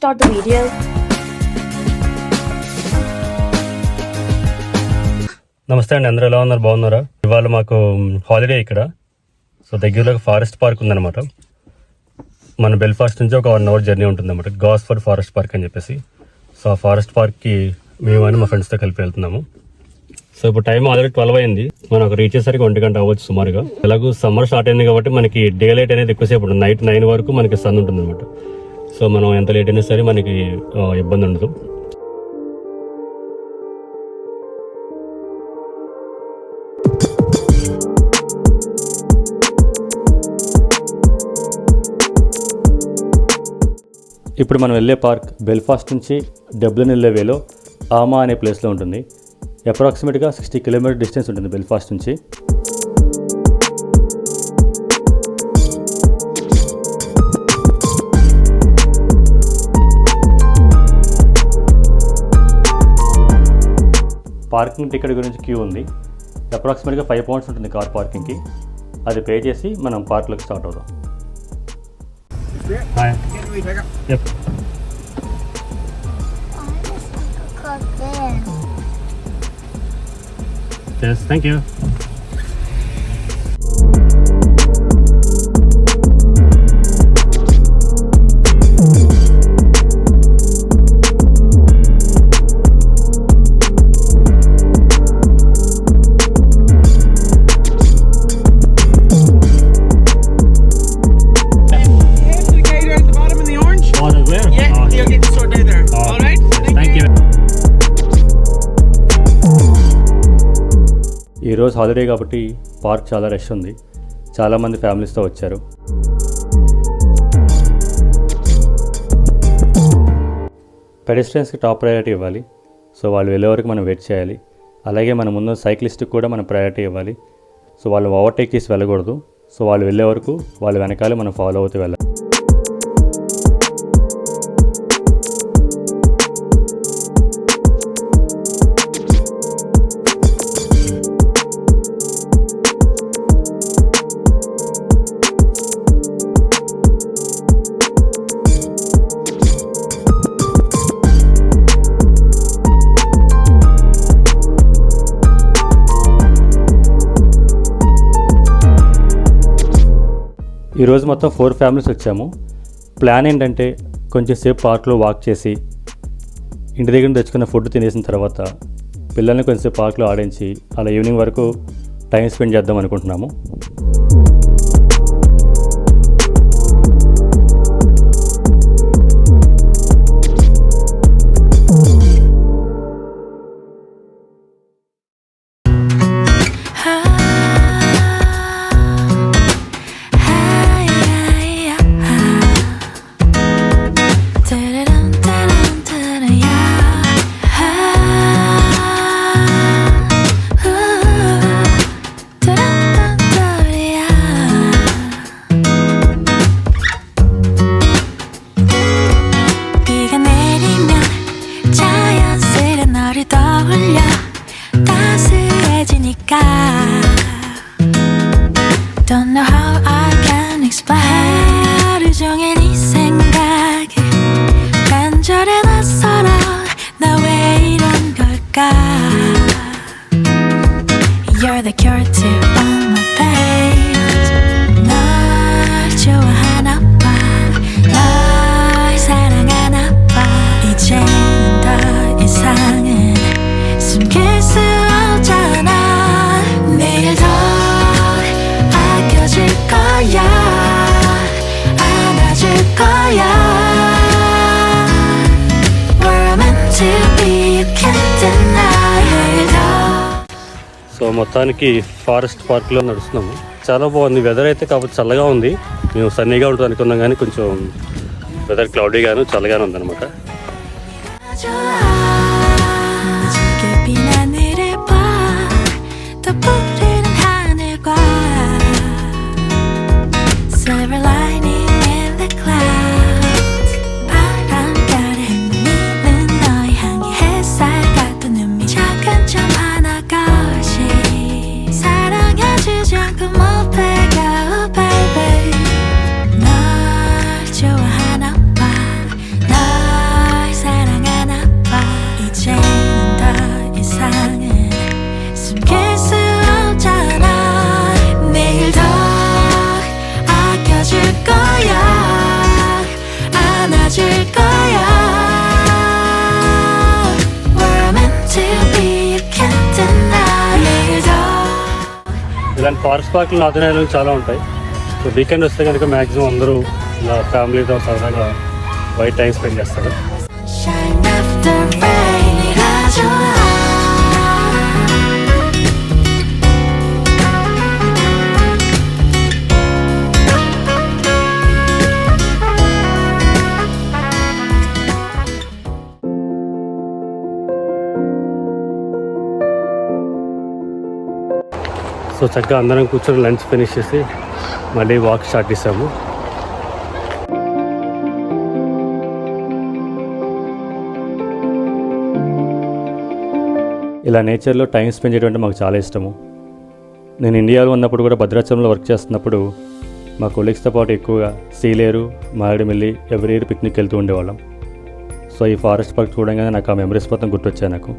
start the video? నమస్తే అండి, అందరూ ఎలా ఉన్నారు? బాగున్నారా? ఇవాళ మాకు హాలిడే ఇక్కడ. సో దగ్గరలో ఫారెస్ట్ పార్క్ ఉందన్నమాట. మన బెల్ఫాస్ట్ నుంచి ఒక 1 hour జర్నీ ఉంటుందన్నమాట, గాస్ఫర్డ్ ఫారెస్ట్ పార్క్ అని చెప్పేసి. సో ఆ ఫారెస్ట్ పార్క్కి మేము అని మా ఫ్రెండ్స్తో కలిపి వెళ్తున్నాము. సో ఇప్పుడు టైం ఆల్రెడీ 12 అయింది. మనం అక్కడ రీచ్ అయ్యేసరికి 1 గంట అవ్వచ్చు సుమారుగా. ఎలాగో సమ్మర్ స్టార్ట్ అయింది కాబట్టి మనకి డే లైట్ అనేది ఎక్కువసేపు ఉంటుంది. నైట్ 9 వరకు మనకి సన్ ఉంటుంది అనమాట. సో మనం ఎంత లేట్ అయినా సరే మనకి ఇబ్బంది ఉండదు. ఇప్పుడు మనం వెళ్ళే పార్క్ బెల్ఫాస్ట్ నుంచి డబ్లిన్ వెళ్ళే వేలో ఆమా అనే ప్లేస్లో ఉంటుంది. అప్రాక్సిమేట్గా 60 కిలోమీటర్ డిస్టెన్స్ ఉంటుంది బెల్ఫాస్ట్ నుంచి. పార్కింగ్ టికెట్ గురించి క్యూ ఉంది. అప్రాక్సిమేట్గా 5 pounds ఉంటుంది కార్ పార్కింగ్కి. అది పే చేసి మనం పార్క్లోకి స్టార్ట్ అవుదాం. Hi. Yep. Yes, thank you. ఈరోజు హాలిడే కాబట్టి పార్క్ చాలా రష్ ఉంది. చాలామంది ఫ్యామిలీస్తో వచ్చారు. పెడెస్ట్రియన్స్కి టాప్ ప్రయారిటీ ఇవ్వాలి. సో వాళ్ళు వెళ్ళే వరకు మనం వెయిట్ చేయాలి. అలాగే మన ముందు సైక్లిస్ట్కి కూడా మనం ప్రయారిటీ ఇవ్వాలి. సో వాళ్ళు ఓవర్టేక్ చేసి వెళ్ళకూడదు. సో వాళ్ళు వెళ్ళే వరకు వాళ్ళ వెనకాలే మనం ఫాలో అవుతూ వెళ్ళాలి. ఈరోజు మొత్తం 4 ఫ్యామిలీస్ వచ్చాము. ప్లాన్ ఏంటంటే కొంచెం సేపు పార్క్లో వాక్ చేసి ఇంటి దగ్గర తెచ్చుకున్న ఫుడ్ తినేసిన తర్వాత పిల్లల్ని కొంచెంసేపు పార్క్లో ఆడించి అలా ఈవినింగ్ వరకు టైం స్పెండ్ చేద్దాం అనుకుంటున్నాము. Don't know how I can explain. 하루 종일 네 생각에 간절해 낯설어. 나 왜 이런 걸까? You're the cure to all my pains. 널 좋아하나 봐. 널 사랑하나 봐. 이제는 더 이상은 숨길 수 없잖아. 내일 더 아껴줄 거야. 안아줄 거야. We're meant to be, you can't deny it all. So మొత్తానికి ఫారెస్ట్ పార్క్లో నడుస్తున్నాము. చాలా బాగుంది. వెదర్ అయితే కాబట్టి చల్లగా ఉంది. మేము సన్నీగా ఉంటుంది అనుకున్నాం కానీ కొంచెం వెదర్ క్లౌడీగాను చల్లగానే ఉందన్నమాట. 좋아하나 봐. 널 ఇలాంటి ఫారెస్ట్ పార్కులు నార్త్ ఐలాండ్లో చాలా ఉంటాయి. సో వీకెండ్ వస్తే కనుక మ్యాక్సిమం అందరూ ఇలా ఫ్యామిలీతో సరదాగా బయట టైం స్పెండ్ చేస్తారు. Shine after rain 이라져 సో చక్కగా అందరం కూర్చొని లంచ్ ఫినిష్ చేసి మళ్ళీ వాక్ స్టార్ట్ చేసాము. ఇలా నేచర్లో టైం స్పెండ్ చేయడం అంటే మాకు చాలా ఇష్టము. నేను ఇండియాలో ఉన్నప్పుడు కూడా భద్రాచలంలో వర్క్ చేస్తున్నప్పుడు మా కొలీగ్స్తో పాటు ఎక్కువగా Sileru, Maredumilli every year picnic వెళ్తూ ఉండేవాళ్ళం. సో ఈ ఫారెస్ట్ పార్క్ చూడంగానే నాకు ఆ మెమరీస్ మొత్తం గుర్తొచ్చాయి నాకు.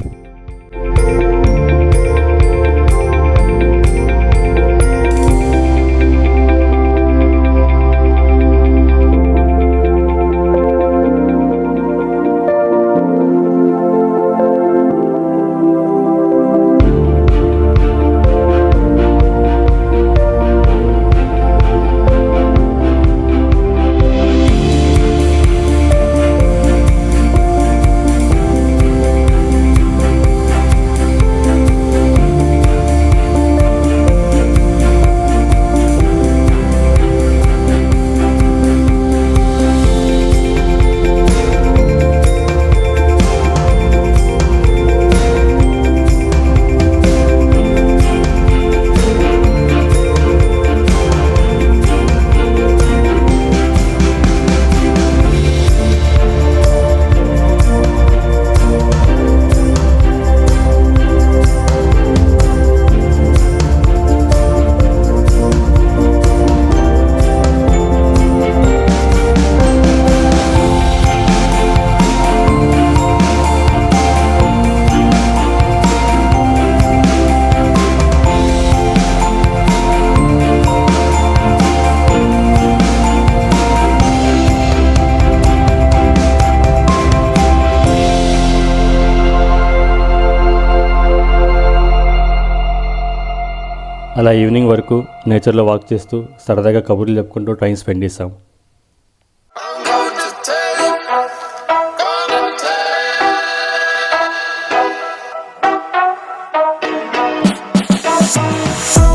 అలా ఈవినింగ్ వరకు నేచర్లో వాక్ చేస్తూ సరదాగా కబుర్లు చెప్పుకుంటూ టైం స్పెండ్ చేసాం.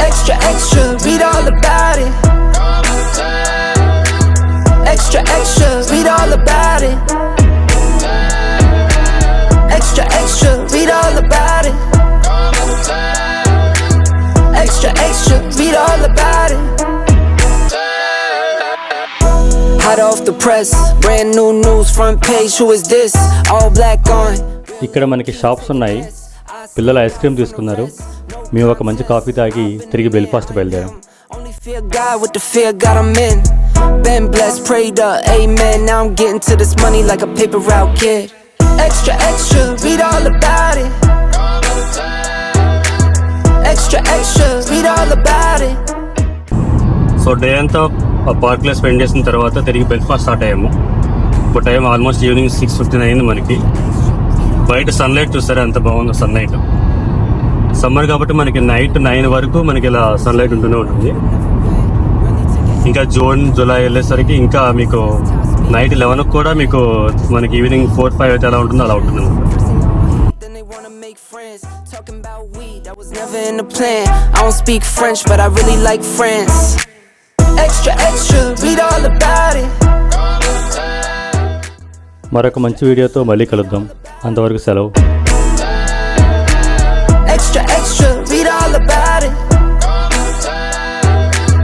Extra, extra, read all about it. Extra, extra, read all about it. Extra, extra, read all about it. Extra, extra, read all about it. Hot off the press, brand new news, front page, who is this? All black on. ఇక్కడ మనకి shops ఉన్నాయి. పిల్లలు ice cream తీసుకున్నారు. మేము ఒక మంచి coffee తాగి తిరిగి బెల్ఫాస్ట్ బయలుదేరాం. Only fear God with the fear God I'm in. Been blessed, prayed up, amen. Now I'm getting to this money like a paper route kid. Extra, extra, read all about it. Extra, extra, read all about it. So day అంతా ఆ పార్క్లో spend చేసిన తర్వాత తిరిగి Belfast start అయ్యాము. ఇప్పుడు time almost evening 6:15 అయింది. మనకి బయట సన్లైట్ చూస్తారా ఎంత బాగుందో. సన్లైట్ సమ్మర్ కాబట్టి మనకి నైట్ 9 వరకు మనకి ఇలా సన్లైట్ ఉంటూనే ఉంటుంది. ఇంకా జూన్ జూలై వెళ్ళేసరికి ఇంకా మీకు నైట్ 11 కూడా మీకు మనకి ఈవినింగ్ 4-5 అయితే ఎలా ఉంటుందో అలా ఉంటుంది. Then they wanna make friends, talking about weed, that was never in the plan. I don't speak French, but I really like friends. Extra, extra, read all about it. మరొక మంచి వీడియోతో మళ్ళీ కలుద్దాం. అంతవరకు సెలవు.